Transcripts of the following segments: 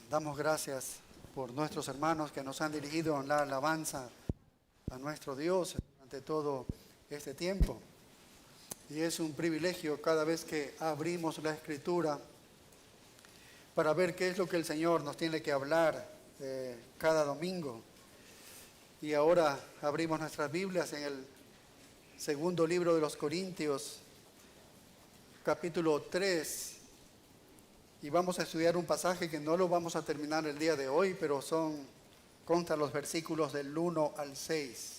Damos gracias por nuestros hermanos que nos han dirigido en la alabanza a nuestro Dios durante todo este tiempo. Y es un privilegio cada vez que abrimos la Escritura para ver qué es lo que el Señor nos tiene que hablar cada domingo. Y ahora abrimos nuestras Biblias en el segundo libro de los Corintios, capítulo 3. Y vamos a estudiar un pasaje que no lo vamos a terminar el día de hoy, pero constan los versículos del 1 al 6.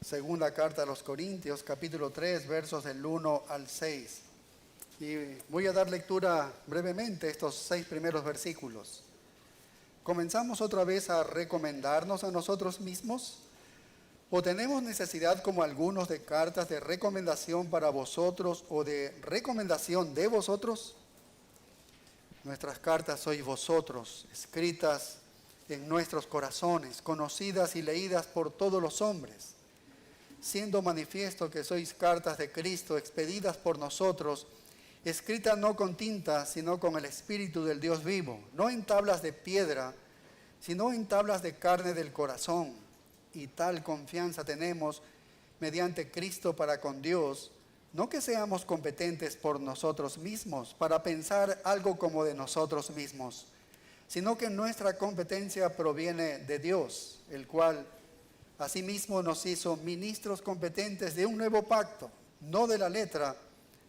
Segunda carta a los Corintios, capítulo 3, versos del 1 al 6. Y voy a dar lectura brevemente a estos 6 primeros versículos. ¿Comenzamos otra vez a recomendarnos a nosotros mismos? ¿O tenemos necesidad, como algunos, de cartas de recomendación para vosotros o de recomendación de vosotros? Nuestras cartas sois vosotros, escritas en nuestros corazones, conocidas y leídas por todos los hombres, siendo manifiesto que sois cartas de Cristo, expedidas por nosotros, escritas no con tinta, sino con el Espíritu del Dios vivo, no en tablas de piedra, sino en tablas de carne del corazón. Y tal confianza tenemos mediante Cristo para con Dios, no que seamos competentes por nosotros mismos para pensar algo como de nosotros mismos, sino que nuestra competencia proviene de Dios, el cual asimismo nos hizo ministros competentes de un nuevo pacto, no de la letra,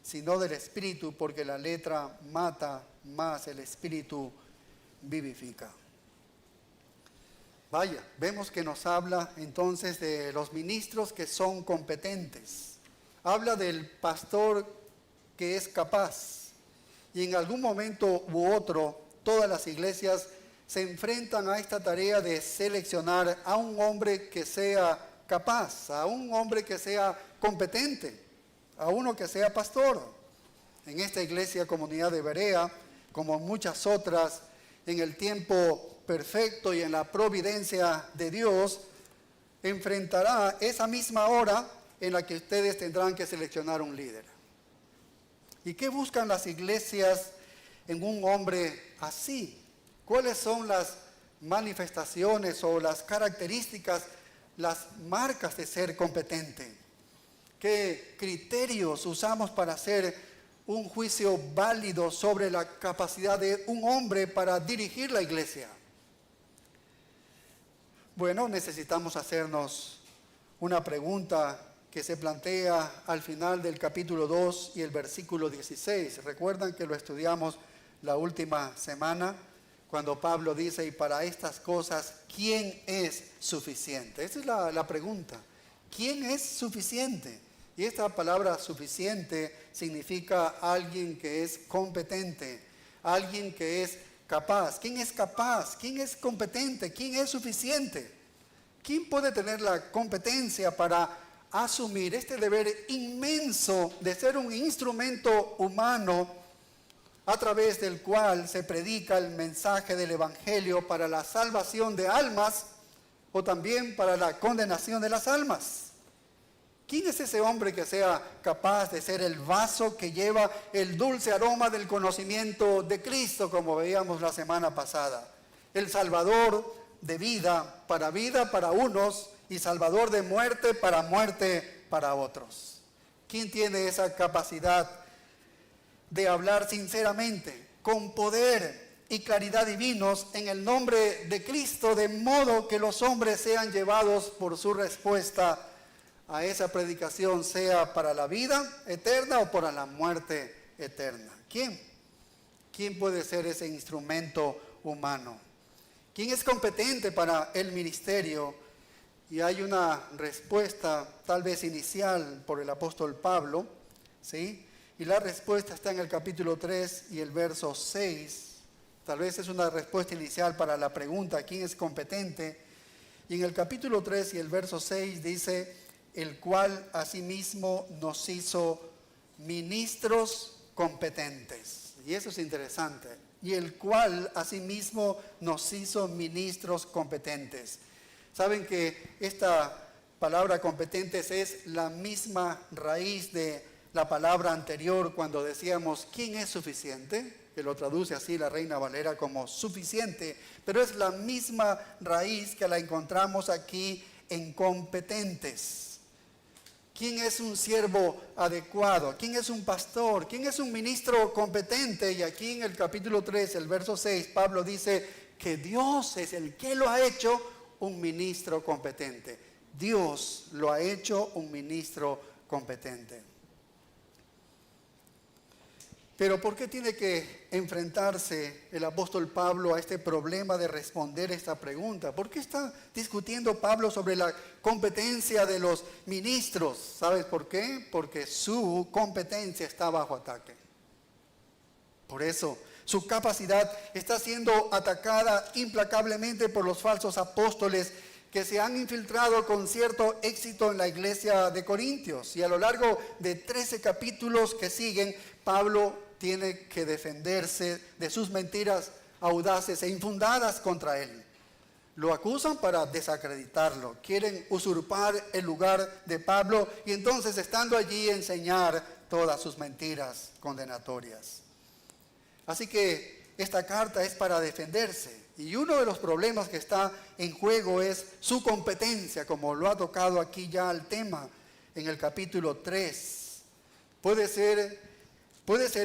sino del Espíritu, porque la letra mata, mas el Espíritu vivifica. Vaya, vemos que nos habla entonces de los ministros que son competentes. Habla del pastor que es capaz. Y en algún momento u otro, todas las iglesias se enfrentan a esta tarea de seleccionar a un hombre que sea capaz, a un hombre que sea competente, a uno que sea pastor. En esta iglesia, comunidad de Berea, como muchas otras, en el tiempo perfecto y en la providencia de Dios, enfrentará esa misma hora en la que ustedes tendrán que seleccionar un líder. ¿Y qué buscan las iglesias en un hombre así? ¿Cuáles son las manifestaciones o las características, las marcas de ser competente? ¿Qué criterios usamos para hacer un juicio válido sobre la capacidad de un hombre para dirigir la iglesia? Bueno, necesitamos hacernos una pregunta que se plantea al final del capítulo 2 y el versículo 16. Recuerdan que lo estudiamos la última semana, cuando Pablo dice, y para estas cosas, ¿quién es suficiente? Esa es la pregunta. ¿Quién es suficiente? Y esta palabra suficiente significa alguien que es competente, alguien que es capaz. ¿Quién es capaz? ¿Quién es competente? ¿Quién es suficiente? ¿Quién puede tener la competencia para asumir este deber inmenso de ser un instrumento humano a través del cual se predica el mensaje del Evangelio para la salvación de almas o también para la condenación de las almas? ¿Quién es ese hombre que sea capaz de ser el vaso que lleva el dulce aroma del conocimiento de Cristo, como veíamos la semana pasada? El Salvador de vida para unos y Salvador de muerte para otros. ¿Quién tiene esa capacidad de hablar sinceramente, con poder y claridad divinos en el nombre de Cristo, de modo que los hombres sean llevados por su respuesta a esa predicación, sea para la vida eterna o para la muerte eterna? ¿Quién? ¿Quién puede ser ese instrumento humano? ¿Quién es competente para el ministerio? Y hay una respuesta tal vez inicial por el apóstol Pablo, ¿sí? Y la respuesta está en el capítulo 3 y el verso 6. Tal vez es una respuesta inicial para la pregunta, ¿quién es competente? Y en el capítulo 3 y el verso 6 dice, el cual asimismo nos hizo ministros competentes. Y eso es interesante. Y el cual asimismo nos hizo ministros competentes. Saben que esta palabra competentes es la misma raíz de la palabra anterior cuando decíamos, ¿quién es suficiente? que lo traduce así la Reina Valera como suficiente, pero es la misma raíz que la encontramos aquí en competentes. ¿Quién es un siervo adecuado? ¿Quién es un pastor? ¿Quién es un ministro competente? Y aquí en el capítulo 3, el verso 6, Pablo dice que Dios es el que lo ha hecho un ministro competente. Dios lo ha hecho un ministro competente. Pero ¿por qué tiene que enfrentarse el apóstol Pablo a este problema de responder esta pregunta? ¿Por qué está discutiendo Pablo sobre la competencia de los ministros? ¿Sabes por qué? Porque su competencia está bajo ataque. Por eso, su capacidad está siendo atacada implacablemente por los falsos apóstoles que se han infiltrado con cierto éxito en la iglesia de Corintios. Y a lo largo de 13 capítulos que siguen, Pablo tiene que defenderse de sus mentiras audaces e infundadas contra él. Lo acusan para desacreditarlo, quieren usurpar el lugar de Pablo y entonces, estando allí, enseñar todas sus mentiras condenatorias. Así que esta carta es para defenderse, y uno de los problemas que está en juego es su competencia, como lo ha tocado aquí ya el tema en el capítulo 3. Puede ser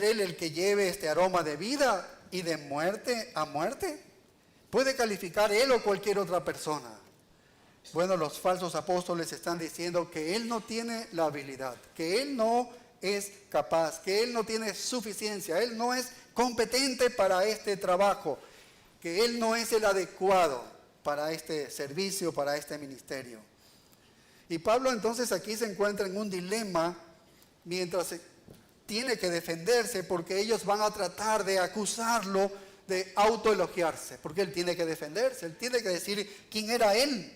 él el que lleve este aroma de vida y de muerte a muerte. Puede calificar él o cualquier otra persona. Bueno, los falsos apóstoles están diciendo que él no tiene la habilidad, que él no es capaz, que él no tiene suficiencia, él no es competente para este trabajo, que él no es el adecuado para este servicio, para este ministerio. Y Pablo entonces aquí se encuentra en un dilema mientras tiene que defenderse, porque ellos van a tratar de acusarlo de autoelogiarse, porque él tiene que defenderse, él tiene que decir quién era él.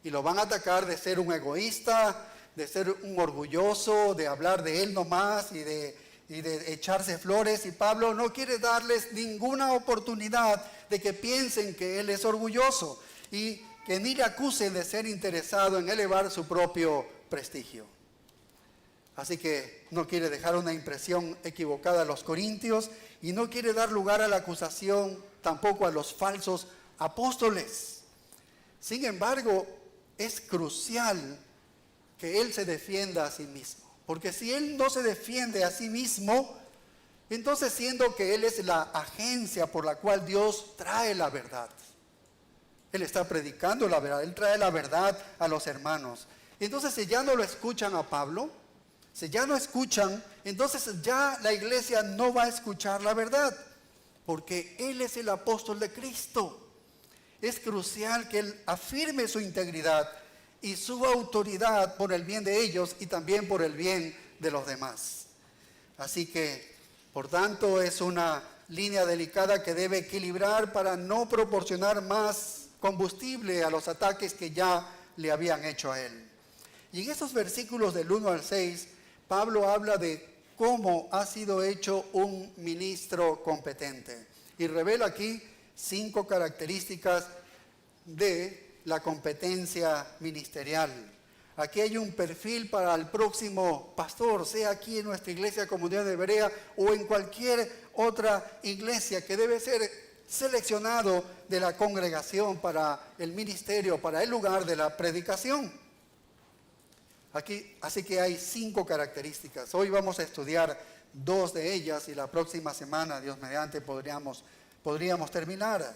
Y lo van a atacar de ser un egoísta, de ser un orgulloso, de hablar de él nomás y de echarse flores. Y Pablo no quiere darles ninguna oportunidad de que piensen que él es orgulloso y que ni le acusen de ser interesado en elevar su propio prestigio. Así que no quiere dejar una impresión equivocada a los corintios y no quiere dar lugar a la acusación tampoco a los falsos apóstoles. Sin embargo, es crucial que él se defienda a sí mismo, porque si él no se defiende a sí mismo, entonces, siendo que él es la agencia por la cual Dios trae la verdad, él está predicando la verdad, él trae la verdad a los hermanos. Entonces, si ya no lo escuchan a Pablo, si ya no escuchan, entonces ya la iglesia no va a escuchar la verdad, porque él es el apóstol de Cristo. Es crucial que él afirme su integridad y su autoridad por el bien de ellos y también por el bien de los demás. Así que, por tanto, es una línea delicada que debe equilibrar para no proporcionar más combustible a los ataques que ya le habían hecho a él. Y en estos versículos del 1 al 6, Pablo habla de cómo ha sido hecho un ministro competente. Y revela aquí 5 características de la competencia ministerial. Aquí hay un perfil para el próximo pastor, sea aquí en nuestra iglesia Comunidad de Berea o en cualquier otra iglesia, que debe ser seleccionado de la congregación para el ministerio, para el lugar de la predicación. Aquí, así que hay 5 características. Hoy vamos a estudiar 2 de ellas y la próxima semana, Dios mediante, podríamos terminar.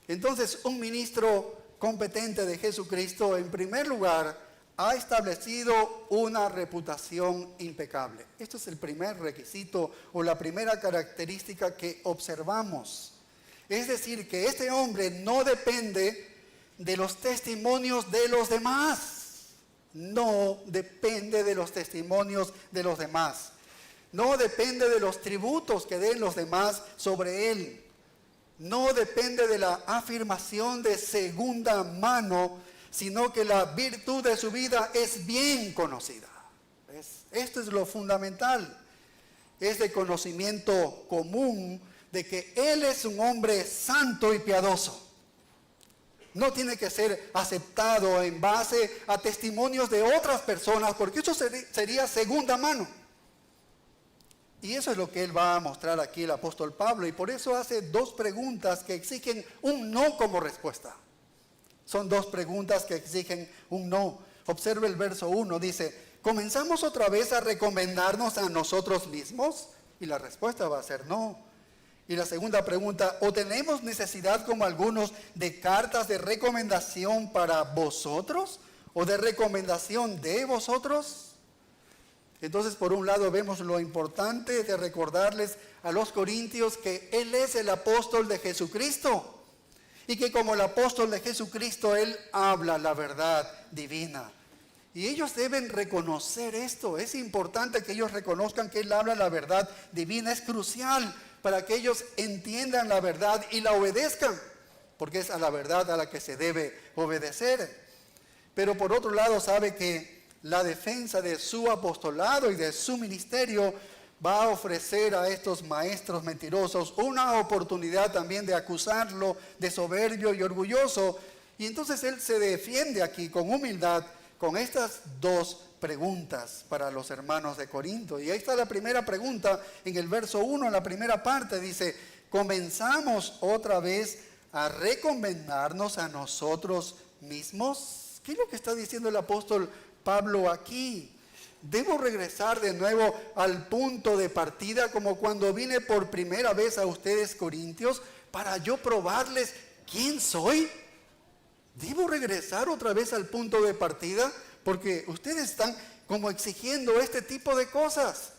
Entonces, un ministro competente de Jesucristo, en primer lugar, ha establecido una reputación impecable. Esto es el primer requisito o la primera característica que observamos. Es decir, que este hombre no depende de los testimonios de los demás. No depende de los testimonios de los demás. No depende de los tributos que den los demás sobre él. No depende de la afirmación de segunda mano, sino que la virtud de su vida es bien conocida. Esto es lo fundamental. Es de conocimiento común de que él es un hombre santo y piadoso. No tiene que ser aceptado en base a testimonios de otras personas, porque eso sería segunda mano. Y eso es lo que él va a mostrar aquí el apóstol Pablo. Y por eso hace dos preguntas que exigen un no como respuesta. Son dos preguntas que exigen un no. Observe el verso 1, dice, ¿comenzamos otra vez a recomendarnos a nosotros mismos? Y la respuesta va a ser no. Y la segunda pregunta, ¿o tenemos necesidad como algunos de cartas de recomendación para vosotros? ¿O de recomendación de vosotros? Entonces, por un lado, vemos lo importante de recordarles a los corintios que Él es el apóstol de Jesucristo. Y que como el apóstol de Jesucristo, Él habla la verdad divina. Y ellos deben reconocer esto. Es importante que ellos reconozcan que Él habla la verdad divina. Es crucial para que ellos entiendan la verdad y la obedezcan. Porque es a la verdad a la que se debe obedecer. Pero por otro lado, sabe que la defensa de su apostolado y de su ministerio va a ofrecer a estos maestros mentirosos una oportunidad también de acusarlo de soberbio y orgulloso. Y entonces él se defiende aquí con humildad con estas dos preguntas para los hermanos de Corinto. Y ahí está la primera pregunta en el verso 1, en la primera parte, dice, ¿comenzamos otra vez a recomendarnos a nosotros mismos? ¿Qué es lo que está diciendo el apóstol Pablo aquí? ¿Debo regresar de nuevo al punto de partida como cuando vine por primera vez a ustedes, corintios, para yo probarles quién soy? ¿Debo regresar otra vez al punto de partida? Porque ustedes están como exigiendo este tipo de cosas.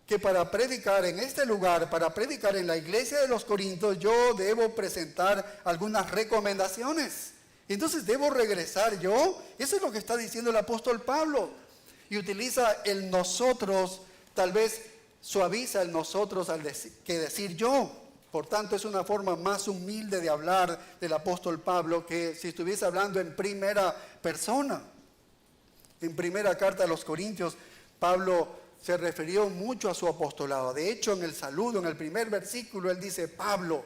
Que para predicar en este lugar, para predicar en la iglesia de los Corintios, yo debo presentar algunas recomendaciones. Entonces, ¿debo regresar yo? Eso es lo que está diciendo el apóstol Pablo. Y utiliza el nosotros, tal vez suaviza el nosotros que decir yo. Por tanto, es una forma más humilde de hablar del apóstol Pablo que si estuviese hablando en primera persona. En primera carta a los Corintios, Pablo se refirió mucho a su apostolado. De hecho, en el saludo, en el primer versículo, él dice, Pablo,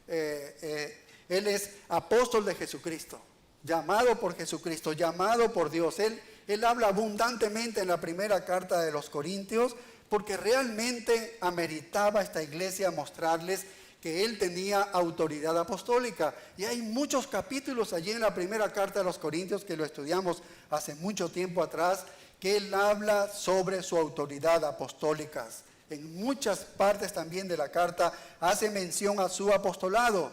él es apóstol de Jesucristo, llamado por Jesucristo, llamado por Dios. Él habla abundantemente en la primera carta de los Corintios porque realmente ameritaba a esta iglesia mostrarles que él tenía autoridad apostólica. Y hay muchos capítulos allí en la primera carta de los Corintios que lo estudiamos hace mucho tiempo atrás, que él habla sobre su autoridad apostólica. En muchas partes también de la carta hace mención a su apostolado.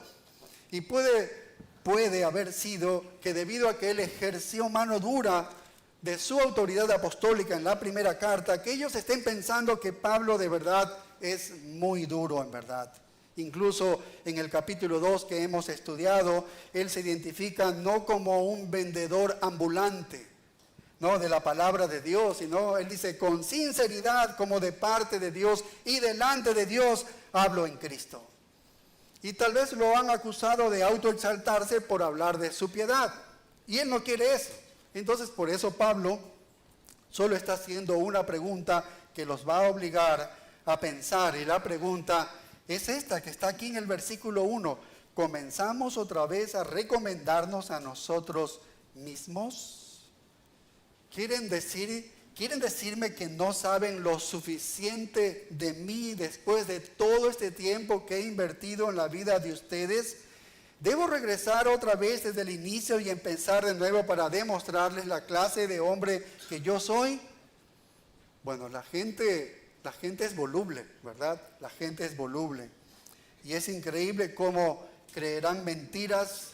Y puede haber sido que debido a que él ejerció mano dura de su autoridad apostólica en la primera carta, que ellos estén pensando que Pablo de verdad es muy duro en verdad. Incluso en el capítulo 2 que hemos estudiado, él se identifica no como un vendedor ambulante, no de la palabra de Dios, sino él dice con sinceridad como de parte de Dios y delante de Dios hablo en Cristo. Y tal vez lo han acusado de autoexaltarse por hablar de su piedad. Y él no quiere eso. Entonces por eso Pablo solo está haciendo una pregunta que los va a obligar a pensar. Y la pregunta es esta que está aquí en el versículo 1. ¿Comenzamos otra vez a recomendarnos a nosotros mismos? ¿Quieren decirme que no saben lo suficiente de mí después de todo este tiempo que he invertido en la vida de ustedes? ¿Debo regresar otra vez desde el inicio y empezar de nuevo para demostrarles la clase de hombre que yo soy? Bueno, la gente es voluble, ¿verdad? La gente es voluble. Y es increíble cómo creerán mentiras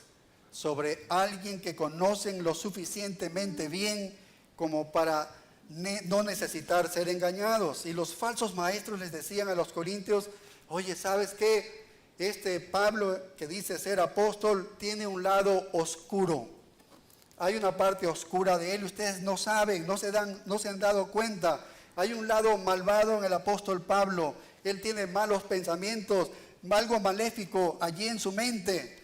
sobre alguien que conocen lo suficientemente bien como para no necesitar ser engañados. Y los falsos maestros les decían a los corintios, oye, ¿sabes qué? Este Pablo que dice ser apóstol tiene un lado oscuro. Hay una parte oscura de él, ustedes no saben, no se han dado cuenta. Hay un lado malvado en el apóstol Pablo. Él tiene malos pensamientos, algo maléfico allí en su mente.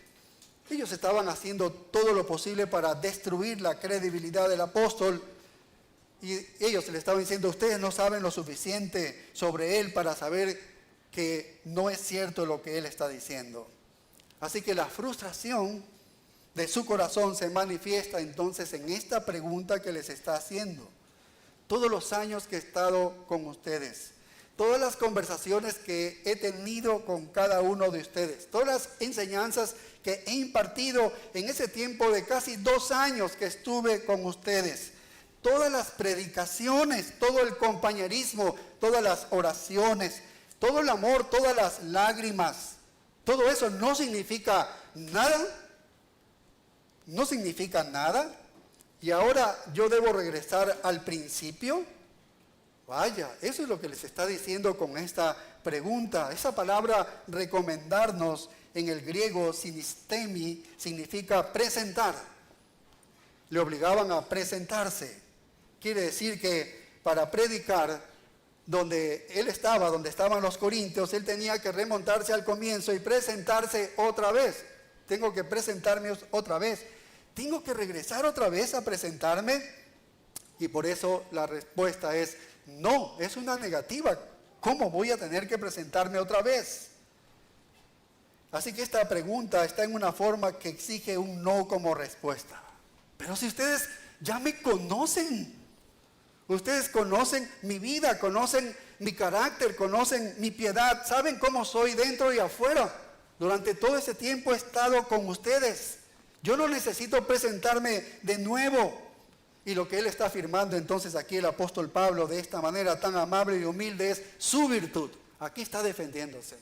Ellos estaban haciendo todo lo posible para destruir la credibilidad del apóstol. Y ellos le estaban diciendo, ustedes no saben lo suficiente sobre él para saber que no es cierto lo que él está diciendo. Así que la frustración de su corazón se manifiesta entonces en esta pregunta que les está haciendo. Todos los años que he estado con ustedes, todas las conversaciones que he tenido con cada uno de ustedes, todas las enseñanzas que he impartido en ese tiempo de casi 2 años que estuve con ustedes, todas las predicaciones, todo el compañerismo, todas las oraciones, todo el amor, todas las lágrimas, todo eso no significa nada, no significa nada, y ahora yo debo regresar al principio. Vaya, eso es lo que les está diciendo con esta pregunta. Esa palabra recomendarnos en el griego sinistemi significa presentar. Le obligaban a presentarse. Quiere decir que para predicar, donde estaban los corintios, él tenía que remontarse al comienzo y presentarse otra vez. Tengo que presentarme otra vez. Tengo que regresar otra vez a presentarme. Y por eso la respuesta es no, es una negativa. ¿Cómo voy a tener que presentarme otra vez? Así que esta pregunta está en una forma que exige un no como respuesta. Pero si ustedes ya me conocen, ustedes conocen mi vida, conocen mi carácter, conocen mi piedad, saben cómo soy dentro y afuera. Durante todo ese tiempo he estado con ustedes. Yo no necesito presentarme de nuevo. Y lo que él está afirmando entonces aquí el apóstol Pablo de esta manera tan amable y humilde es su virtud. Aquí está defendiéndose.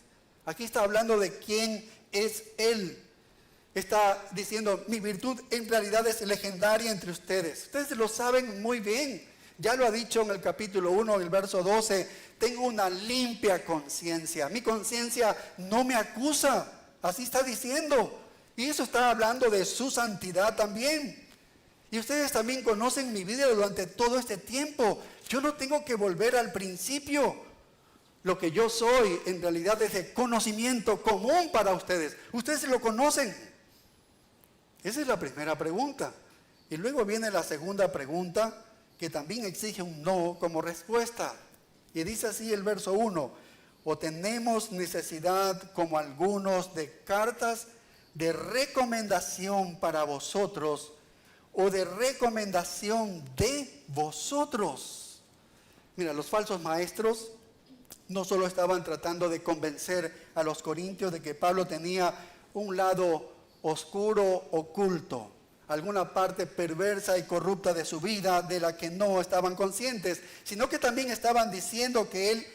Aquí está hablando de quién es él. Está diciendo, mi virtud en realidad es legendaria entre ustedes. Ustedes lo saben muy bien. Ya lo ha dicho en el capítulo 1, el verso 12. Tengo una limpia conciencia. Mi conciencia no me acusa. Así está diciendo. Y eso está hablando de su santidad también. Y ustedes también conocen mi vida durante todo este tiempo. Yo no tengo que volver al principio. Lo que yo soy en realidad es de conocimiento común para ustedes. Ustedes lo conocen. Esa es la primera pregunta. Y luego viene la segunda pregunta, que también exige un no como respuesta. Y dice así el verso 1. O tenemos necesidad, como algunos, de cartas de recomendación para vosotros, o de recomendación de vosotros. Mira, los falsos maestros no solo estaban tratando de convencer a los corintios de que Pablo tenía un lado oscuro, oculto, alguna parte perversa y corrupta de su vida de la que no estaban conscientes, sino que también estaban diciendo que él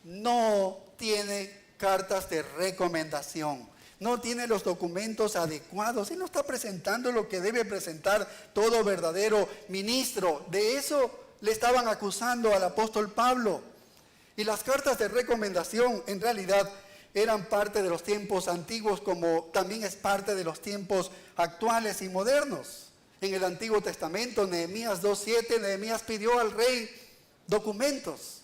no tiene cartas de recomendación. No tiene los documentos adecuados. Él no está presentando lo que debe presentar todo verdadero ministro. De eso le estaban acusando al apóstol Pablo. Y las cartas de recomendación en realidad eran parte de los tiempos antiguos, como también es parte de los tiempos actuales y modernos. En el Antiguo Testamento, Nehemías 2:7, Nehemías pidió al rey documentos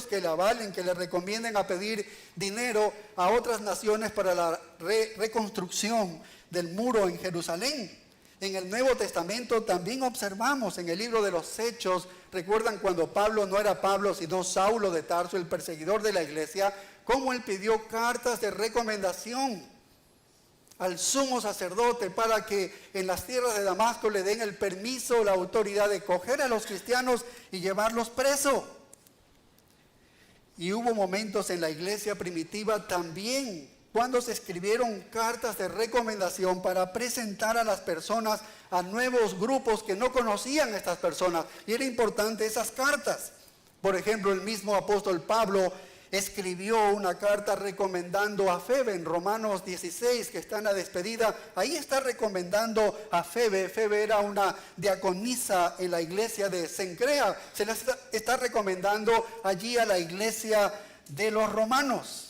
que le avalen, que le recomienden a pedir dinero a otras naciones para la reconstrucción del muro en Jerusalén. En el Nuevo Testamento también observamos en el libro de los Hechos, recuerdan cuando Pablo no era Pablo, sino Saulo de Tarso, el perseguidor de la iglesia, cómo él pidió cartas de recomendación al sumo sacerdote para que en las tierras de Damasco le den el permiso, la autoridad de coger a los cristianos y llevarlos presos. Y hubo momentos en la iglesia primitiva también cuando se escribieron cartas de recomendación para presentar a las personas a nuevos grupos que no conocían a estas personas. Y era importante esas cartas. Por ejemplo, el mismo apóstol Pablo escribió una carta recomendando a Febe en Romanos 16, que está en la despedida. Ahí está recomendando a Febe. Febe era una diaconisa en la iglesia de Cencrea. Se la está recomendando allí a la iglesia de los romanos.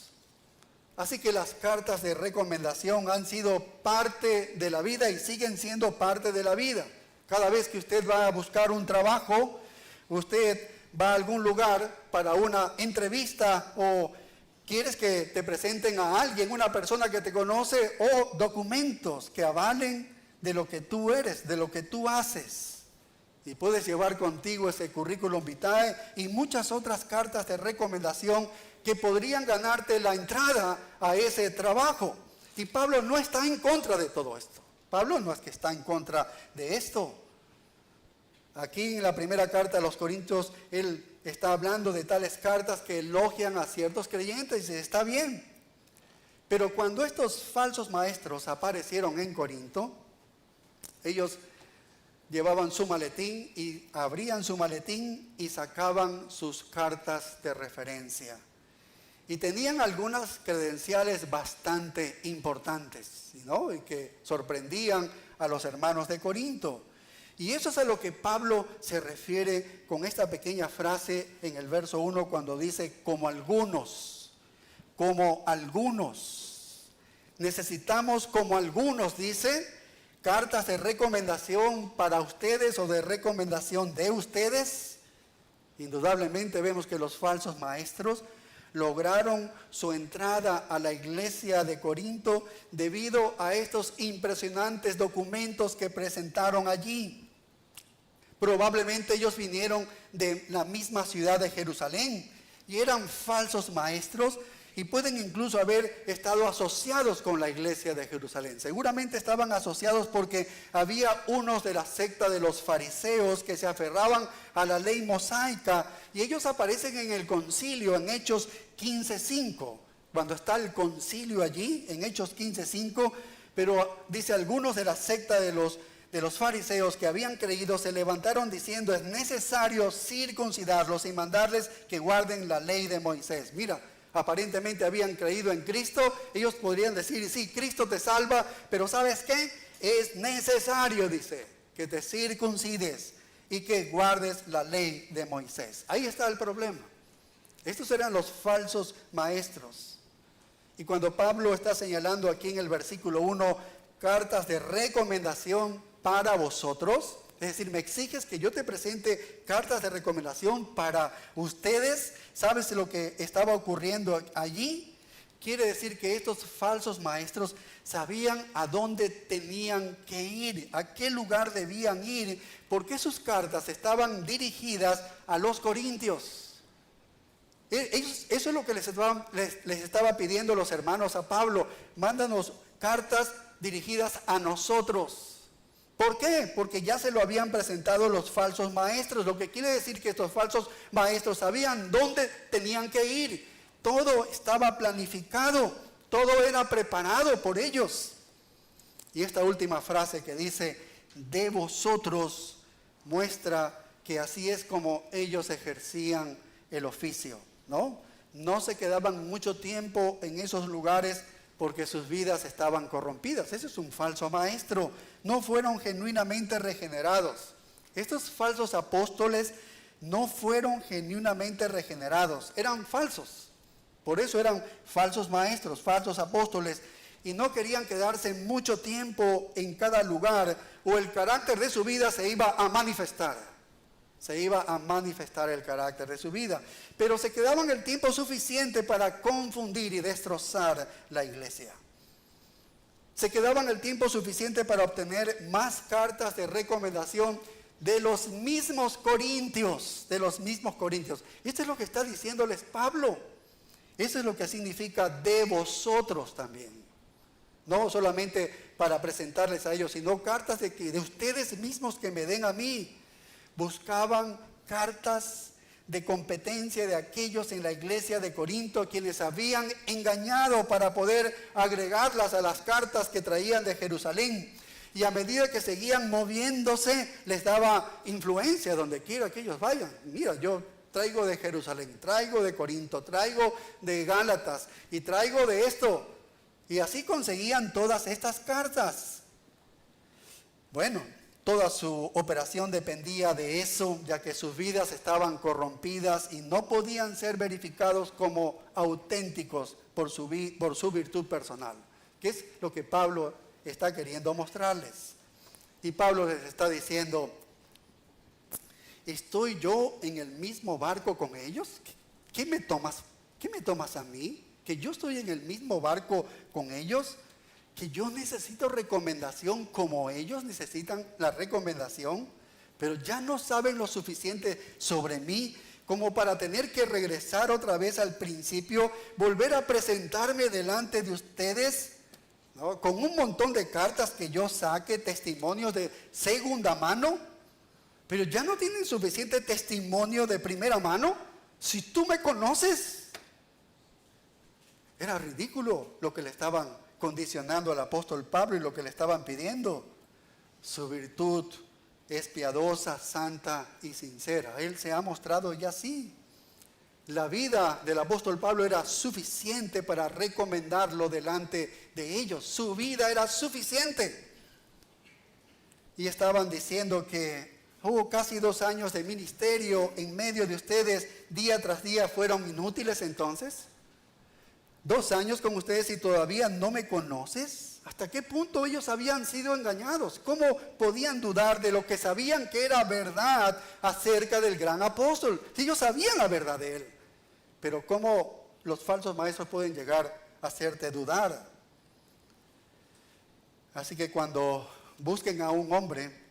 Así que las cartas de recomendación han sido parte de la vida y siguen siendo parte de la vida. Cada vez que usted va a buscar un trabajo, usted va a algún lugar para una entrevista o quieres que te presenten a alguien, una persona que te conoce, o documentos que avalen de lo que tú eres, de lo que tú haces. Y puedes llevar contigo ese currículum vitae y muchas otras cartas de recomendación que podrían ganarte la entrada a ese trabajo. Y Pablo no está en contra de todo esto. Pablo no es que está en contra de esto. Aquí en la primera carta a los Corintios, él está hablando de tales cartas que elogian a ciertos creyentes, y dice, está bien. Pero cuando estos falsos maestros aparecieron en Corinto, ellos llevaban su maletín y abrían su maletín y sacaban sus cartas de referencia. Y tenían algunas credenciales bastante importantes, ¿no? Y que sorprendían a los hermanos de Corinto. Y eso es a lo que Pablo se refiere con esta pequeña frase en el verso 1 cuando dice, como algunos. Necesitamos, como algunos, dice, cartas de recomendación para ustedes o de recomendación de ustedes. Indudablemente vemos que los falsos maestros lograron su entrada a la iglesia de Corinto debido a estos impresionantes documentos que presentaron allí. Probablemente ellos vinieron de la misma ciudad de Jerusalén y eran falsos maestros y pueden incluso haber estado asociados con la iglesia de Jerusalén. Seguramente estaban asociados porque había unos de la secta de los fariseos que se aferraban a la ley mosaica y ellos aparecen en el concilio en Hechos 15:5. Cuando está el concilio allí, en Hechos 15:5, pero dice algunos de la secta de los fariseos que habían creído se levantaron diciendo es necesario circuncidarlos y mandarles que guarden la ley de Moisés. Mira, aparentemente habían creído en Cristo, ellos podrían decir, sí, Cristo te salva, pero ¿sabes qué? Es necesario, dice, que te circuncides y que guardes la ley de Moisés. Ahí está el problema. Estos eran los falsos maestros. Y cuando Pablo está señalando aquí en el versículo 1, cartas de recomendación para vosotros, es decir, me exiges que yo te presente cartas de recomendación para ustedes. ¿Sabes lo que estaba ocurriendo allí? Quiere decir que estos falsos maestros sabían a dónde tenían que ir, a qué lugar debían ir, porque sus cartas estaban dirigidas a los corintios. Eso es lo que les estaba pidiendo los hermanos a Pablo. Mándanos cartas dirigidas a nosotros. ¿Por qué? Porque ya se lo habían presentado los falsos maestros, lo que quiere decir que estos falsos maestros sabían dónde tenían que ir. Todo estaba planificado, todo era preparado por ellos. Y esta última frase que dice, de vosotros, muestra que así es como ellos ejercían el oficio, ¿no? No se quedaban mucho tiempo en esos lugares porque sus vidas estaban corrompidas. Ese es un falso maestro. No fueron genuinamente regenerados. Estos falsos apóstoles no fueron genuinamente regenerados. Eran falsos. Por eso eran falsos maestros, falsos apóstoles. Y no querían quedarse mucho tiempo en cada lugar o el carácter de su vida se iba a manifestar. Se iba a manifestar el carácter de su vida. Pero se quedaban el tiempo suficiente para confundir y destrozar la iglesia. Se quedaban el tiempo suficiente para obtener más cartas de recomendación de los mismos corintios. Esto es lo que está diciéndoles Pablo. Eso es lo que significa de vosotros también. No solamente para presentarles a ellos, sino cartas de ustedes mismos que me den a mí. Buscaban cartas de competencia de aquellos en la iglesia de Corinto quienes habían engañado para poder agregarlas a las cartas que traían de Jerusalén. Y a medida que seguían moviéndose, les daba influencia donde quiera que ellos vayan. Mira, yo traigo de Jerusalén, traigo de Corinto, traigo de Gálatas y traigo de esto. Y así conseguían todas estas cartas. Bueno, toda su operación dependía de eso, ya que sus vidas estaban corrompidas y no podían ser verificados como auténticos por su virtud personal. ¿Qué es lo que Pablo está queriendo mostrarles? Y Pablo les está diciendo, ¿estoy yo en el mismo barco con ellos? ¿Qué me tomas a mí? ¿Que yo estoy en el mismo barco con ellos? ¿Que yo necesito recomendación como ellos necesitan la recomendación? Pero ya no saben lo suficiente sobre mí como para tener que regresar otra vez al principio, volver a presentarme delante de ustedes, ¿no? Con un montón de cartas que yo saque, testimonios de segunda mano. Pero ya no tienen suficiente testimonio de primera mano. Si tú me conoces. Era ridículo lo que le estaban condicionando al apóstol Pablo y lo que le estaban pidiendo. Su virtud es piadosa, santa y sincera. Él se ha mostrado ya así. La vida del apóstol Pablo era suficiente para recomendarlo delante de ellos. Su vida era suficiente. Y estaban diciendo que casi 2 años de ministerio en medio de ustedes, día tras día, fueron inútiles entonces. 2 años con ustedes y todavía no me conoces. ¿Hasta qué punto ellos habían sido engañados? ¿Cómo podían dudar de lo que sabían que era verdad acerca del gran apóstol? Si ellos sabían la verdad de él. Pero ¿cómo los falsos maestros pueden llegar a hacerte dudar? Así que cuando busquen a un hombre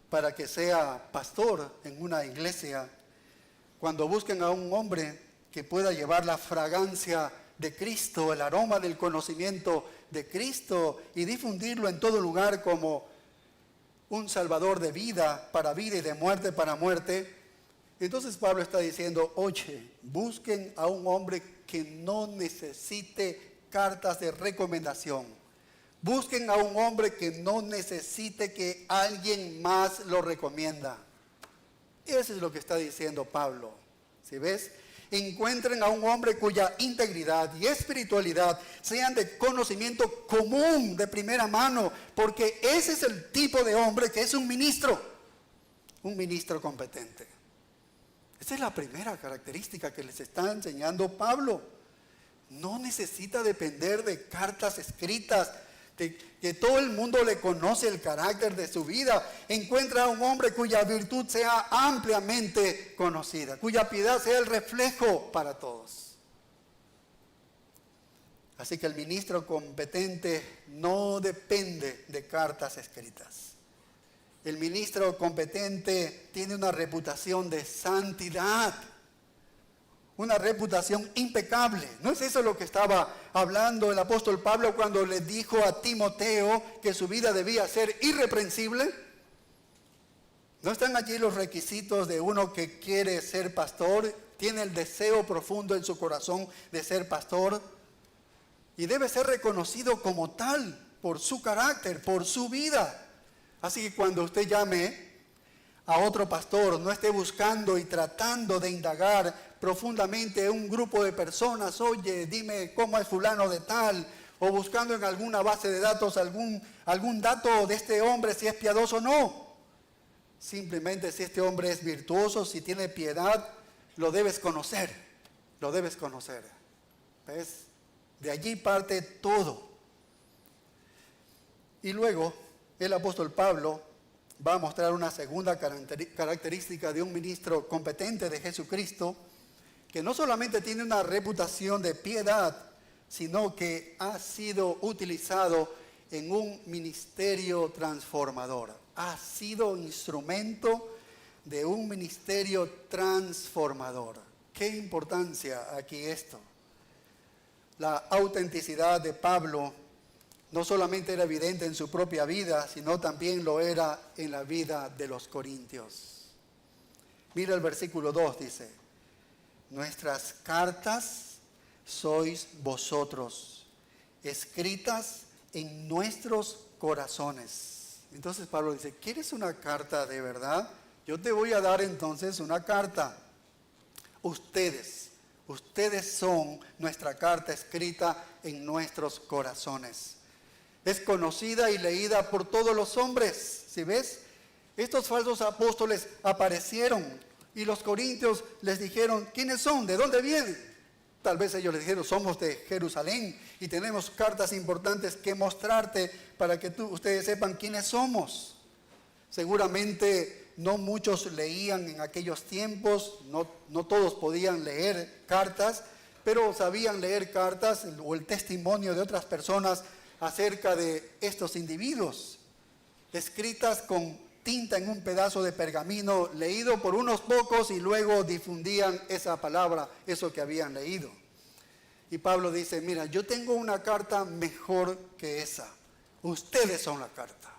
para que sea pastor en una iglesia, cuando busquen a un hombre que pueda llevar la fragancia de Cristo, el aroma del conocimiento de Cristo y difundirlo en todo lugar como un salvador de vida y de muerte para muerte, entonces Pablo está diciendo, oye, busquen a un hombre que no necesite cartas de recomendación. Busquen a un hombre que no necesite que alguien más lo recomienda. Eso es lo que está diciendo Pablo. ¿Sí ves? Encuentren a un hombre cuya integridad y espiritualidad sean de conocimiento común, de primera mano, porque ese es el tipo de hombre que es un ministro competente. Esa es la primera característica que les está enseñando Pablo. No necesita depender de cartas escritas, de que todo el mundo le conoce el carácter de su vida. Encuentra a un hombre cuya virtud sea ampliamente conocida, cuya piedad sea el reflejo para todos. Así que el ministro competente no depende de cartas escritas. El ministro competente tiene una reputación de santidad, una reputación impecable. ¿No es eso lo que estaba hablando el apóstol Pablo cuando le dijo a Timoteo que su vida debía ser irreprensible? ¿No están allí los requisitos de uno que quiere ser pastor? Tiene el deseo profundo en su corazón de ser pastor y debe ser reconocido como tal por su carácter, por su vida. Así que cuando usted llame a otro pastor, no esté buscando y tratando de indagar profundamente en un grupo de personas, oye, dime cómo es fulano de tal, o buscando en alguna base de datos algún dato de este hombre, si es piadoso o no. Simplemente si este hombre es virtuoso, si tiene piedad, lo debes conocer, lo debes conocer. ¿Ves? De allí parte todo. Y luego el apóstol Pablo va a mostrar una segunda característica de un ministro competente de Jesucristo, que no solamente tiene una reputación de piedad, sino que ha sido utilizado en un ministerio transformador. Ha sido instrumento de un ministerio transformador. ¿Qué importancia aquí esto? La autenticidad de Pablo no solamente era evidente en su propia vida, sino también lo era en la vida de los corintios. Mira el versículo 2, dice, nuestras cartas sois vosotros, escritas en nuestros corazones. Entonces Pablo dice, ¿quieres una carta de verdad? Yo te voy a dar entonces una carta. Ustedes son nuestra carta escrita en nuestros corazones. Es conocida y leída por todos los hombres. ¿Sí ves? Estos falsos apóstoles aparecieron y los corintios les dijeron, ¿quiénes son? ¿De dónde vienen? Tal vez ellos les dijeron, somos de Jerusalén y tenemos cartas importantes que mostrarte para que ustedes sepan quiénes somos. Seguramente no muchos leían en aquellos tiempos, no todos podían leer cartas, pero sabían leer cartas o el testimonio de otras personas acerca de estos individuos, escritas con tinta en un pedazo de pergamino, leído por unos pocos y luego difundían esa palabra, eso que habían leído. Y Pablo dice, mira, yo tengo una carta mejor que esa. Ustedes son la carta.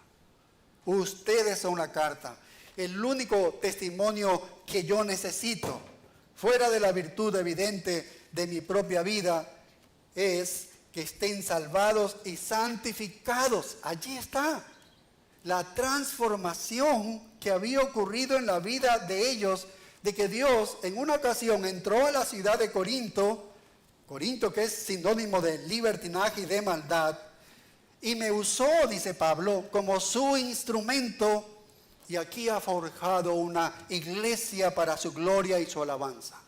Ustedes son la carta. el único testimonio que yo necesito, fuera de la virtud evidente de mi propia vida, es que estén salvados y santificados. Allí está la transformación que había ocurrido en la vida de ellos, de que Dios en una ocasión entró a la ciudad de Corinto, que es sinónimo de libertinaje y de maldad, y me usó, dice Pablo, como su instrumento, y aquí ha forjado una iglesia para su gloria y su alabanza.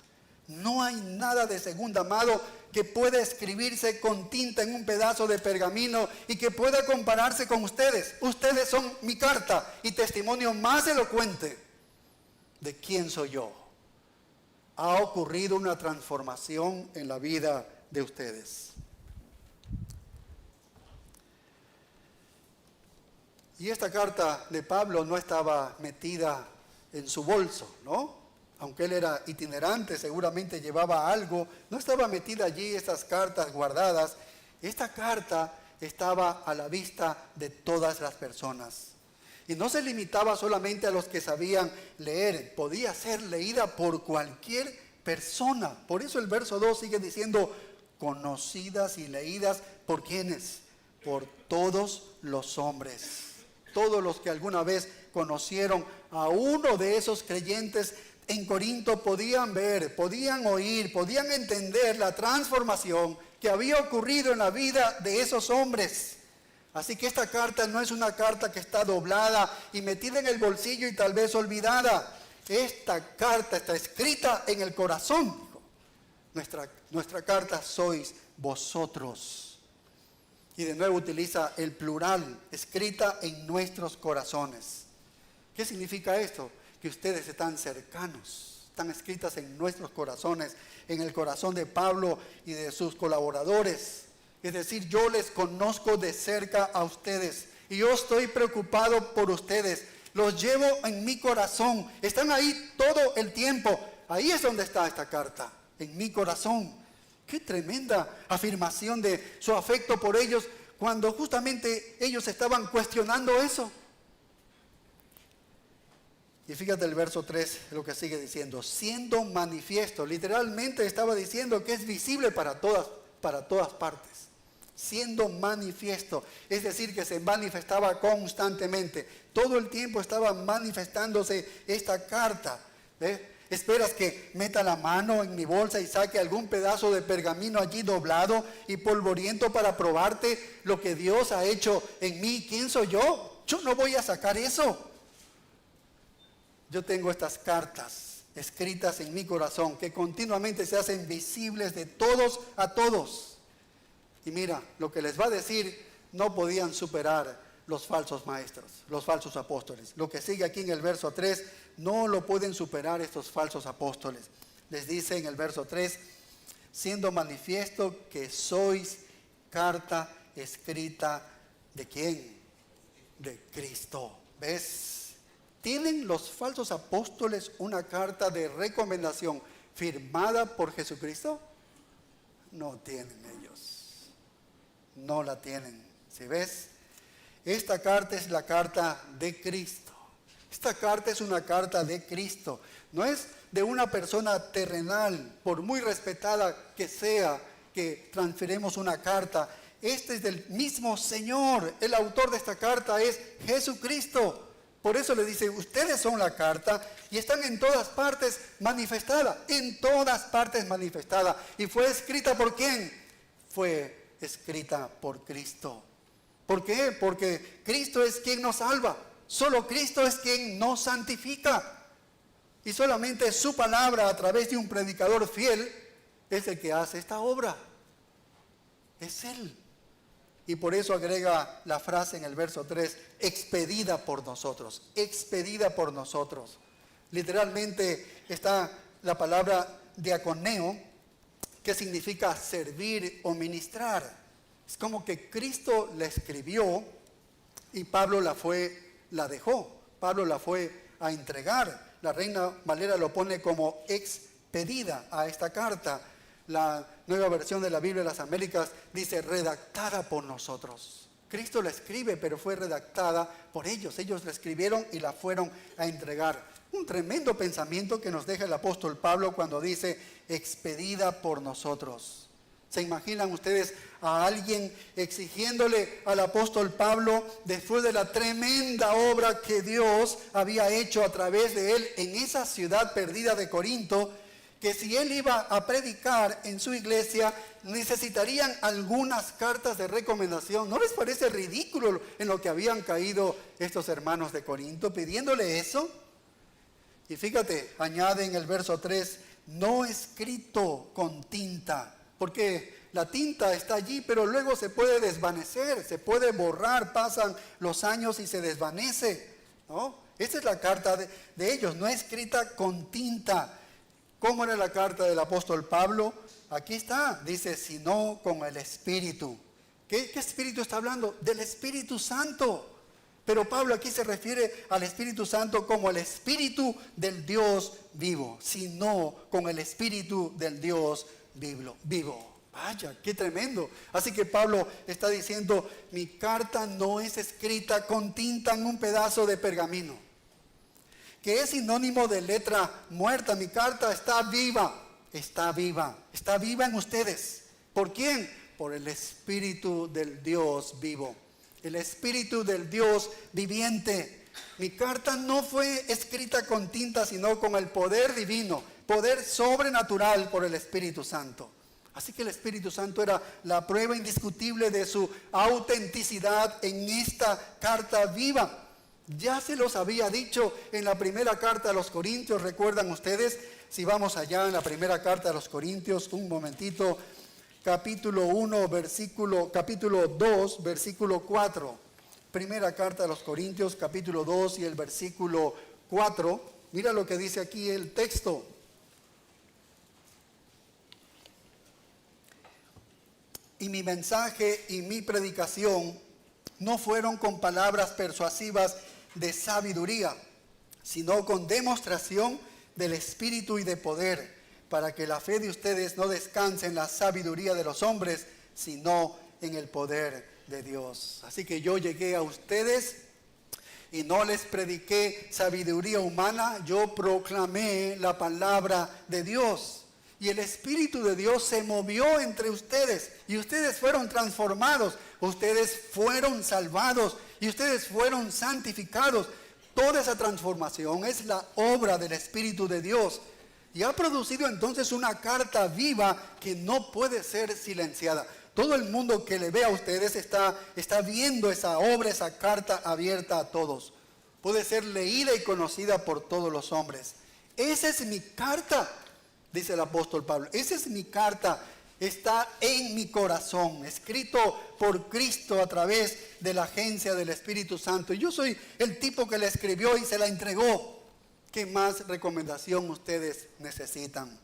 No hay nada de segunda mano que pueda escribirse con tinta en un pedazo de pergamino y que pueda compararse con ustedes. Ustedes son mi carta y testimonio más elocuente de quién soy yo. Ha ocurrido una transformación en la vida de ustedes. Y esta carta de Pablo no estaba metida en su bolso, ¿no? Aunque él era itinerante, seguramente llevaba algo, no estaba metida allí estas cartas guardadas. Esta carta estaba a la vista de todas las personas. Y no se limitaba solamente a los que sabían leer, podía ser leída por cualquier persona. Por eso el verso 2 sigue diciendo, conocidas y leídas, ¿por quiénes? Por todos los hombres. Todos los que alguna vez conocieron a uno de esos creyentes en Corinto podían ver, podían oír, podían entender la transformación que había ocurrido en la vida de esos hombres. Así que esta carta no es una carta que está doblada y metida en el bolsillo y tal vez olvidada. Esta carta está escrita en el corazón. Nuestra carta sois vosotros. Y de nuevo utiliza el plural, escrita en nuestros corazones. ¿Qué significa esto? Que ustedes están cercanos, están escritas en nuestros corazones, en el corazón de Pablo y de sus colaboradores. Es decir, yo les conozco de cerca a ustedes y yo estoy preocupado por ustedes. Los llevo en mi corazón, están ahí todo el tiempo. Ahí es donde está esta carta, en mi corazón. Qué tremenda afirmación de su afecto por ellos cuando justamente ellos estaban cuestionando eso. Y fíjate el verso 3, lo que sigue diciendo, siendo manifiesto, literalmente estaba diciendo que es visible para todas partes. Siendo manifiesto, es decir, que se manifestaba constantemente. Todo el tiempo estaba manifestándose esta carta. ¿Ves? ¿Esperas que meta la mano en mi bolsa y saque algún pedazo de pergamino allí doblado y polvoriento para probarte lo que Dios ha hecho en mí? ¿Quién soy yo? Yo no voy a sacar eso. Yo tengo estas cartas escritas en mi corazón que continuamente se hacen visibles de todos a todos. Y mira, lo que les va a decir no podían superar los falsos maestros, los falsos apóstoles. Lo que sigue aquí en el verso 3, no lo pueden superar estos falsos apóstoles. Les dice en el verso 3, siendo manifiesto que sois carta escrita ¿de quién? De Cristo. ¿Ves? ¿Tienen los falsos apóstoles una carta de recomendación firmada por Jesucristo? No tienen ellos. No la tienen. ¿Sí ves? Esta carta es la carta de Cristo. Esta carta es una carta de Cristo. No es de una persona terrenal, por muy respetada que sea, que transferimos una carta. Este es del mismo Señor. El autor de esta carta es Jesucristo. Por eso le dice, ustedes son la carta y están en todas partes manifestada. En todas partes manifestada. ¿Y fue escrita por quién? Fue escrita por Cristo. ¿Por qué? Porque Cristo es quien nos salva. Solo Cristo es quien nos santifica. Y solamente su palabra a través de un predicador fiel es el que hace esta obra. Es Él. Y por eso agrega la frase en el verso 3, expedida por nosotros. Expedida por nosotros. Literalmente está la palabra diaconeo, que significa servir o ministrar. Es como que Cristo la escribió y Pablo la dejó. Pablo la fue a entregar. La Reina Valera lo pone como expedida a esta carta. La Nueva Versión de la Biblia de las Américas dice redactada por nosotros. Cristo la escribe, pero fue redactada por ellos. Ellos la escribieron y la fueron a entregar. Un tremendo pensamiento que nos deja el apóstol Pablo cuando dice, expedida por nosotros. ¿Se imaginan ustedes a alguien exigiéndole al apóstol Pablo, después de la tremenda obra que Dios había hecho a través de él en esa ciudad perdida de Corinto, que si él iba a predicar en su iglesia, necesitarían algunas cartas de recomendación? ¿No les parece ridículo en lo que habían caído estos hermanos de Corinto pidiéndole eso? Y fíjate, añade en el verso 3, no escrito con tinta, porque la tinta está allí, pero luego se puede desvanecer, se puede borrar, pasan los años y se desvanece, ¿no? Esta es la carta de ellos, no escrita con tinta. ¿Cómo era la carta del apóstol Pablo? Aquí está, dice, sino con el Espíritu. ¿Qué Espíritu está hablando? Del Espíritu Santo. Pero Pablo aquí se refiere al Espíritu Santo como el Espíritu del Dios vivo, sino con el Espíritu del Dios vivo. Vaya, qué tremendo. Así que Pablo está diciendo, mi carta no es escrita con tinta en un pedazo de pergamino, que es sinónimo de letra muerta. Mi carta está viva en ustedes. ¿Por quién? Por el Espíritu del Dios vivo, el Espíritu del Dios viviente. Mi carta no fue escrita con tinta, sino con el poder divino, poder sobrenatural por el Espíritu Santo. Así que el Espíritu Santo era la prueba indiscutible de su autenticidad en esta carta viva. Ya se los había dicho en la primera carta a los Corintios, ¿recuerdan ustedes? Si vamos allá en la primera carta a los Corintios, un momentito, capítulo 2, versículo 4. Primera carta a los Corintios, capítulo 2 y el versículo 4. Mira lo que dice aquí el texto. Y mi mensaje y mi predicación no fueron con palabras persuasivas de sabiduría, sino con demostración del Espíritu y de poder, para que la fe de ustedes no descanse en la sabiduría de los hombres, sino en el poder de Dios. Así que yo llegué a ustedes y no les prediqué sabiduría humana, yo proclamé la palabra de Dios. Y el Espíritu de Dios se movió entre ustedes y ustedes fueron transformados, ustedes fueron salvados y ustedes fueron santificados. Toda esa transformación es la obra del Espíritu de Dios y ha producido entonces una carta viva que no puede ser silenciada. Todo el mundo que le ve a ustedes está viendo esa obra, esa carta abierta a todos. Puede ser leída y conocida por todos los hombres. Esa es mi carta, dice el apóstol Pablo. Esa es mi carta, está en mi corazón, escrito por Cristo a través de la agencia del Espíritu Santo. Y yo soy el tipo que la escribió y se la entregó. ¿Qué más recomendación ustedes necesitan?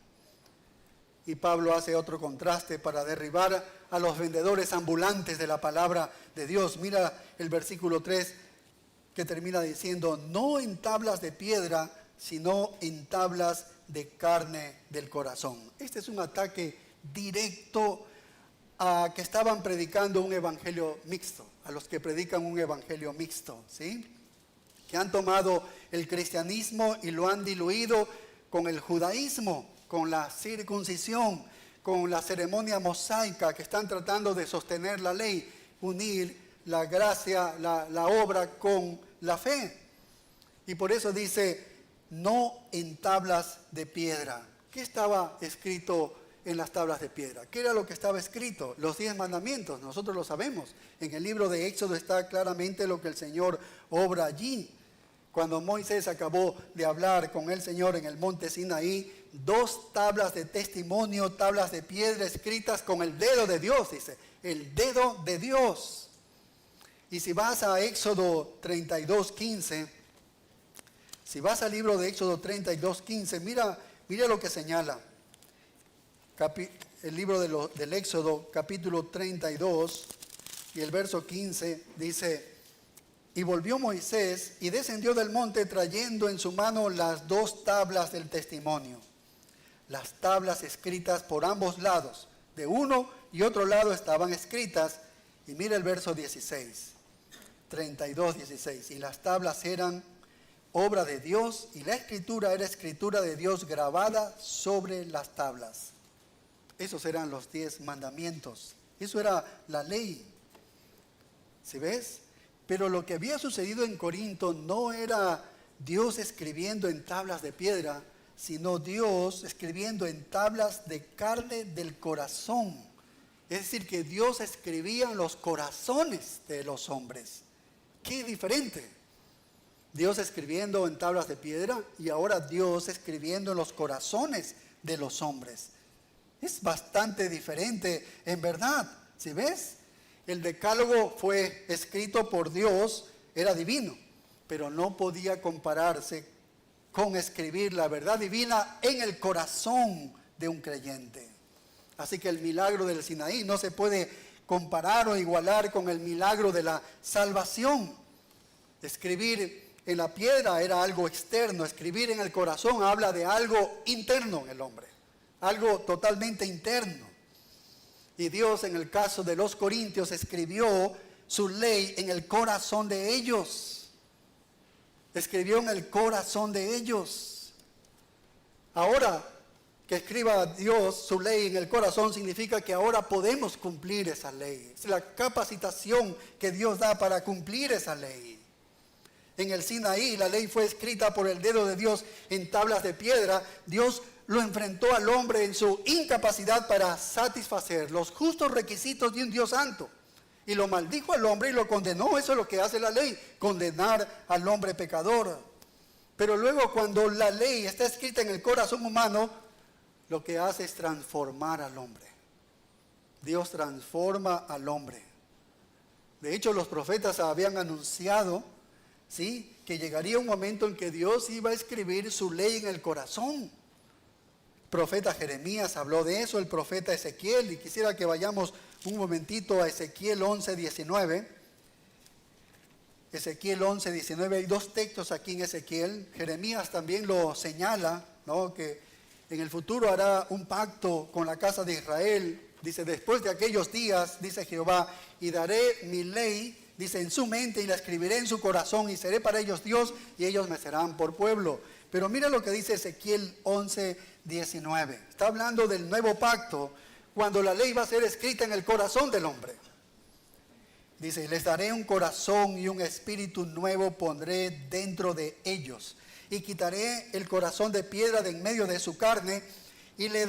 Y Pablo hace otro contraste para derribar a los vendedores ambulantes de la palabra de Dios. Mira el versículo 3 que termina diciendo, no en tablas de piedra, sino en tablas de carne del corazón. Este es un ataque directo a que estaban predicando un evangelio mixto, a los que predican un evangelio mixto, ¿sí? Que han tomado el cristianismo y lo han diluido con el judaísmo, con la circuncisión, con la ceremonia mosaica, que están tratando de sostener la ley, unir la gracia, la obra con la fe. Y por eso dice, no en tablas de piedra. ¿Qué estaba escrito en las tablas de piedra? ¿Qué era lo que estaba escrito? Los 10 mandamientos, nosotros lo sabemos. En el libro de Éxodo está claramente lo que el Señor obra allí. Cuando Moisés acabó de hablar con el Señor en el monte Sinaí, 2 tablas de testimonio, tablas de piedra escritas con el dedo de Dios, dice, el dedo de Dios. Y si vas a Éxodo 32:15, si vas al libro de Éxodo 32:15, mira lo que señala. El libro del Éxodo, capítulo 32, y el verso 15, dice, y volvió Moisés y descendió del monte trayendo en su mano las 2 tablas del testimonio. Las tablas escritas por ambos lados, de uno y otro lado estaban escritas, Y mira el verso 16, 32, 16. Y las tablas eran obra de Dios y la escritura era escritura de Dios grabada sobre las tablas. Esos eran los 10 mandamientos. Eso era la ley. ¿Sí ves? Pero lo que había sucedido en Corinto no era Dios escribiendo en tablas de piedra, sino Dios escribiendo en tablas de carne del corazón. Es decir, que Dios escribía en los corazones de los hombres. ¡Qué diferente! Dios escribiendo en tablas de piedra y ahora Dios escribiendo en los corazones de los hombres. Es bastante diferente, en verdad. ¿Sí ves? El decálogo fue escrito por Dios, era divino, pero no podía compararse con escribir la verdad divina en el corazón de un creyente. Así que el milagro del Sinaí no se puede comparar o igualar con el milagro de la salvación. Escribir en la piedra era algo externo, escribir en el corazón habla de algo interno en el hombre, algo totalmente interno. Y Dios, en el caso de los corintios, escribió su ley en el corazón de ellos. Escribió en el corazón de ellos. Ahora que escriba Dios su ley en el corazón significa que ahora podemos cumplir esa ley. Es la capacitación que Dios da para cumplir esa ley. En el Sinaí la ley fue escrita por el dedo de Dios en tablas de piedra. Dios lo enfrentó al hombre en su incapacidad para satisfacer los justos requisitos de un Dios santo. Y lo maldijo al hombre y lo condenó. Eso es lo que hace la ley, condenar al hombre pecador. Pero luego cuando la ley está escrita en el corazón humano, lo que hace es transformar al hombre. Dios transforma al hombre. De hecho, los profetas habían anunciado, ¿sí?, que llegaría un momento en que Dios iba a escribir su ley en el corazón. El profeta Jeremías habló de eso, el profeta Ezequiel, y quisiera que vayamos un momentito a Ezequiel 11:19. Ezequiel 11:19, hay 2 textos aquí en Ezequiel. Jeremías también lo señala, ¿no?, que en el futuro hará un pacto con la casa de Israel. Dice, después de aquellos días, dice Jehová, y daré mi ley, dice, en su mente y la escribiré en su corazón y seré para ellos Dios y ellos me serán por pueblo. Pero mira lo que dice Ezequiel 11:19. Está hablando del nuevo pacto cuando la ley va a ser escrita en el corazón del hombre. Dice, les daré un corazón y un espíritu nuevo pondré dentro de ellos. Y quitaré el corazón de piedra de en medio de su carne y les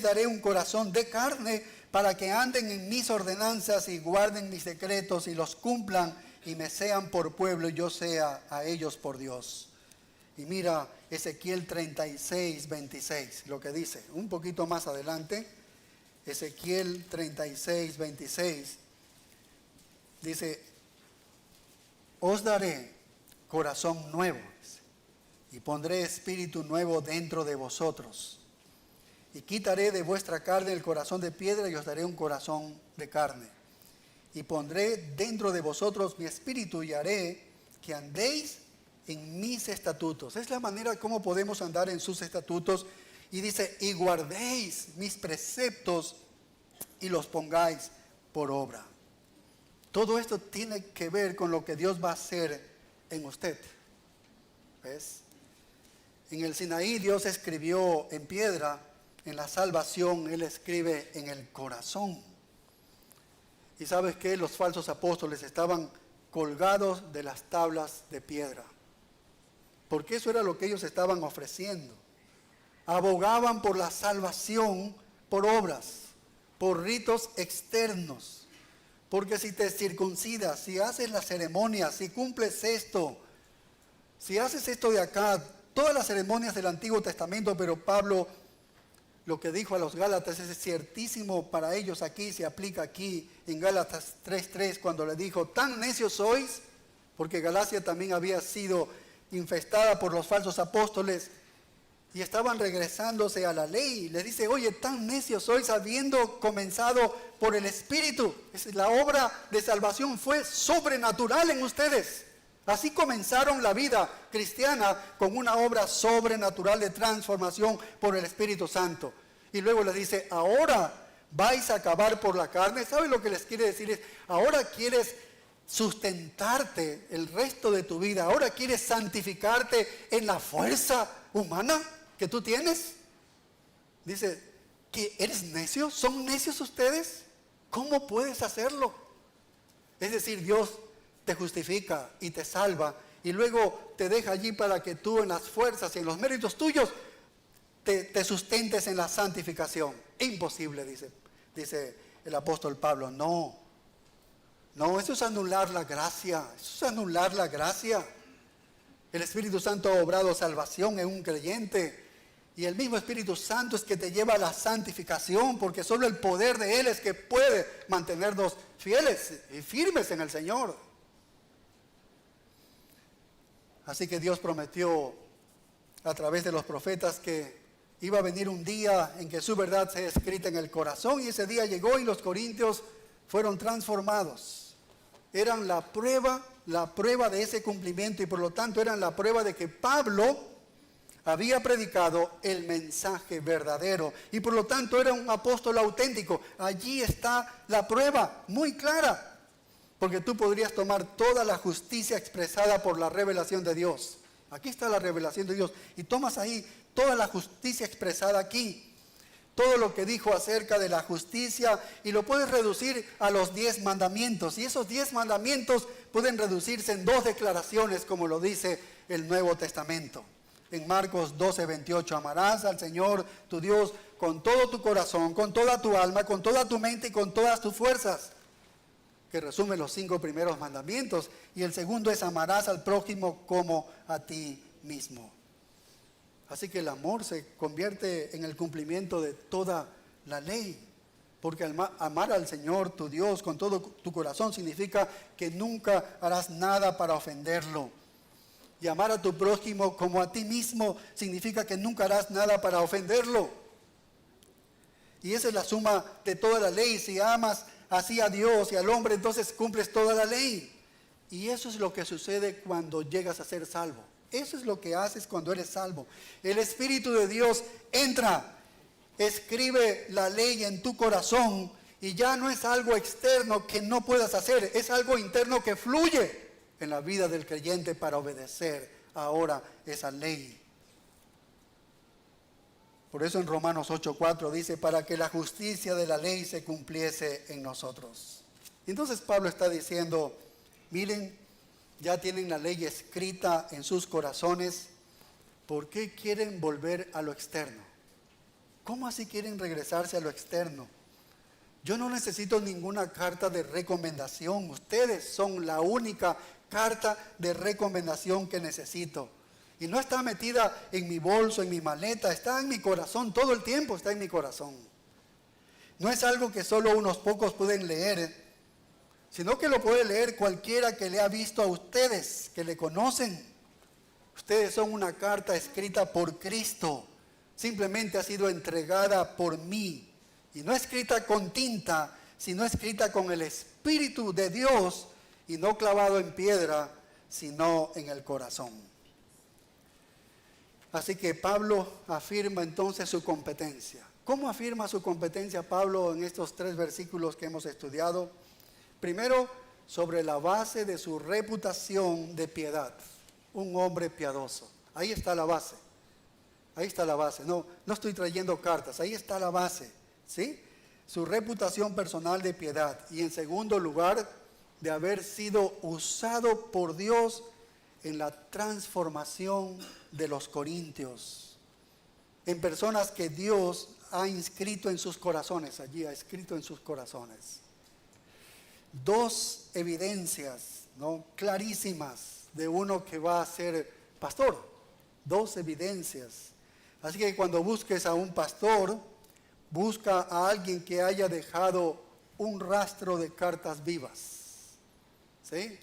daré un corazón de carne para que anden en mis ordenanzas y guarden mis decretos y los cumplan y me sean por pueblo y yo sea a ellos por Dios. Y mira Ezequiel 36:26, lo que dice, un poquito más adelante, Ezequiel 36:26, dice, os daré corazón nuevo y pondré espíritu nuevo dentro de vosotros. Y quitaré de vuestra carne el corazón de piedra y os daré un corazón de carne. Y pondré dentro de vosotros mi espíritu y haré que andéis en mis estatutos. Es la manera como podemos andar en sus estatutos. Y dice, y guardéis mis preceptos y los pongáis por obra. Todo esto tiene que ver con lo que Dios va a hacer en usted. ¿Ves? En el Sinaí Dios escribió en piedra. En la salvación Él escribe en el corazón. Y ¿sabes qué? Los falsos apóstoles estaban colgados de las tablas de piedra. Porque eso era lo que ellos estaban ofreciendo. Abogaban por la salvación por obras, por ritos externos. Porque si te circuncidas, si haces la ceremonia, si cumples esto, si haces esto de acá, todas las ceremonias del Antiguo Testamento, pero Pablo lo que dijo a los Gálatas es ciertísimo para ellos aquí, se aplica aquí en Gálatas 3:3 cuando le dijo, tan necios sois, porque Galacia también había sido infestada por los falsos apóstoles y estaban regresándose a la ley. Les dice, oye, tan necios sois habiendo comenzado por el Espíritu. La obra de salvación fue sobrenatural en ustedes. Así comenzaron la vida cristiana con una obra sobrenatural de transformación por el Espíritu Santo. Y luego les dice, ahora vais a acabar por la carne. ¿Sabes lo que les quiere decir? Es, ahora quieres sustentarte el resto de tu vida. Ahora quieres santificarte en la fuerza humana que tú tienes. Dice, ¿que eres necio? ¿Son necios ustedes? ¿Cómo puedes hacerlo? Es decir, Dios te justifica y te salva y luego te deja allí para que tú en las fuerzas y en los méritos tuyos te sustentes en la santificación. Imposible, dice el apóstol Pablo. No, eso es anular la gracia. Eso es anular la gracia. El Espíritu Santo ha obrado salvación en un creyente. Y el mismo Espíritu Santo es que te lleva a la santificación, porque solo el poder de Él es que puede mantenernos fieles y firmes en el Señor. Así que Dios prometió a través de los profetas que iba a venir un día en que su verdad sea escrita en el corazón, y ese día llegó y los corintios fueron transformados. Eran la prueba de ese cumplimiento, y por lo tanto eran la prueba de que Pablo había predicado el mensaje verdadero y por lo tanto era un apóstol auténtico. Allí está la prueba muy clara, porque tú podrías tomar toda la justicia expresada por la revelación de Dios. Aquí está la revelación de Dios y tomas ahí toda la justicia expresada aquí, todo lo que dijo acerca de la justicia, y lo puedes reducir a los 10 mandamientos, y esos 10 mandamientos pueden reducirse en 2 declaraciones, como lo dice el Nuevo Testamento. En Marcos 12:28, amarás al Señor tu Dios con todo tu corazón, con toda tu alma, con toda tu mente y con todas tus fuerzas, que resume los 5 primeros mandamientos. Y el segundo es amarás al prójimo como a ti mismo. Así que el amor se convierte en el cumplimiento de toda la ley, porque amar al Señor tu Dios con todo tu corazón significa que nunca harás nada para ofenderlo. Y amar a tu prójimo como a ti mismo significa que nunca harás nada para ofenderlo. Y esa es la suma de toda la ley. Si amas así a Dios y al hombre, entonces cumples toda la ley. Y eso es lo que sucede cuando llegas a ser salvo. Eso es lo que haces cuando eres salvo. El Espíritu de Dios entra, escribe la ley en tu corazón, y ya no es algo externo que no puedas hacer, es algo interno que fluye en la vida del creyente para obedecer ahora esa ley. Por eso en Romanos 8:4 dice, para que la justicia de la ley se cumpliese en nosotros. Entonces Pablo está diciendo, miren, ya tienen la ley escrita en sus corazones, ¿por qué quieren volver a lo externo? ¿Cómo así quieren regresarse a lo externo? Yo no necesito ninguna carta de recomendación, ustedes son la única carta de recomendación que necesito. Y no está metida en mi bolso, en mi maleta, está en mi corazón, todo el tiempo está en mi corazón. No es algo que solo unos pocos pueden leer, sino que lo puede leer cualquiera que le ha visto a ustedes, que le conocen. Ustedes son una carta escrita por Cristo, simplemente ha sido entregada por mí. Y no escrita con tinta, sino escrita con el Espíritu de Dios, y no clavado en piedra, sino en el corazón. Así que Pablo afirma entonces su competencia. ¿Cómo afirma su competencia Pablo en estos 3 versículos que hemos estudiado? Primero, sobre la base de su reputación de piedad. Un hombre piadoso. Ahí está la base. Ahí está la base. No estoy trayendo cartas. Ahí está la base. ¿Sí? Su reputación personal de piedad. Y en segundo lugar, de haber sido usado por Dios en la transformación de los corintios, en personas que Dios ha inscrito en sus corazones, allí ha escrito en sus corazones. 2 evidencias, ¿no?, clarísimas de uno que va a ser pastor. 2 evidencias. Así que cuando busques a un pastor, busca a alguien que haya dejado un rastro de cartas vivas. ¿Sí?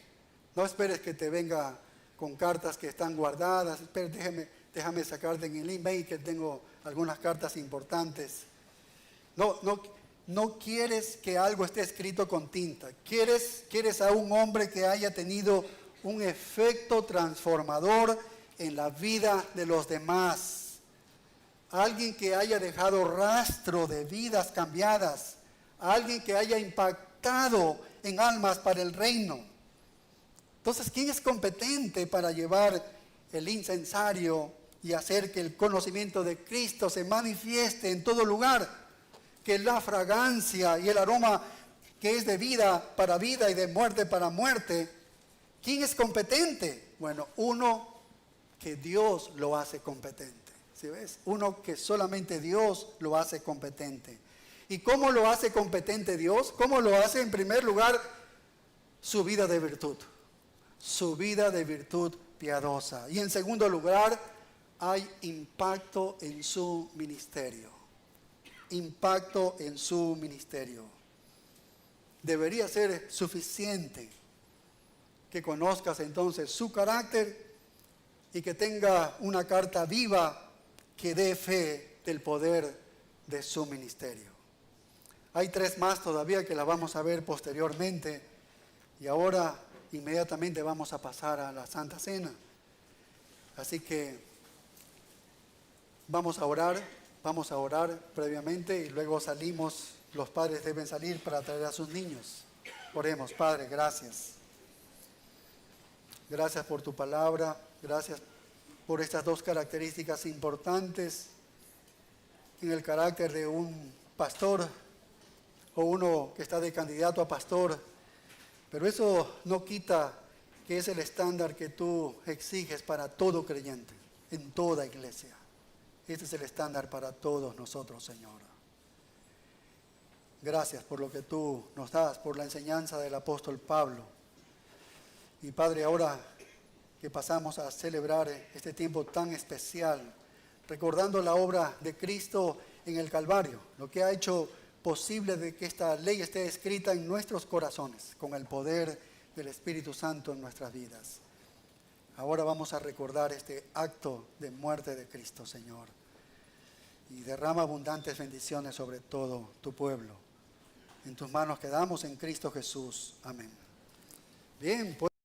No esperes que te venga con cartas que están guardadas. Déjame sacarte en el email que tengo algunas cartas importantes. No quieres que algo esté escrito con tinta. Quieres a un hombre que haya tenido un efecto transformador en la vida de los demás. Alguien que haya dejado rastro de vidas cambiadas. a alguien que haya impactado en almas para el reino. Entonces, ¿quién es competente para llevar el incensario y hacer que el conocimiento de Cristo se manifieste en todo lugar? Que la fragancia y el aroma que es de vida para vida y de muerte para muerte. ¿Quién es competente? Bueno, uno que Dios lo hace competente. ¿Sí ves? Uno que solamente Dios lo hace competente. ¿Y cómo lo hace competente Dios? ¿Cómo lo hace? En primer lugar, su vida de virtud. Su vida de virtud piadosa. Y en segundo lugar, hay impacto en su ministerio. Impacto en su ministerio. Debería ser suficiente que conozcas entonces su carácter y que tenga una carta viva que dé fe del poder de su ministerio. Hay 3 más todavía que las vamos a ver posteriormente y ahora inmediatamente vamos a pasar a la Santa Cena. Así que vamos a orar previamente y luego salimos. Los padres deben salir para traer a sus niños. Oremos. Padre, gracias. Gracias por tu palabra. Gracias por estas 2 características importantes en el carácter de un pastor o uno que está de candidato a pastor. Pero eso no quita que es el estándar que tú exiges para todo creyente, en toda iglesia. Este es el estándar para todos nosotros, Señor. Gracias por lo que tú nos das, por la enseñanza del apóstol Pablo. Y Padre, ahora que pasamos a celebrar este tiempo tan especial, recordando la obra de Cristo en el Calvario, lo que ha hecho posible de que esta ley esté escrita en nuestros corazones, con el poder del Espíritu Santo en nuestras vidas. Ahora vamos a recordar este acto de muerte de Cristo, Señor. Y derrama abundantes bendiciones sobre todo tu pueblo. En tus manos quedamos en Cristo Jesús. Amén. Bien, pues.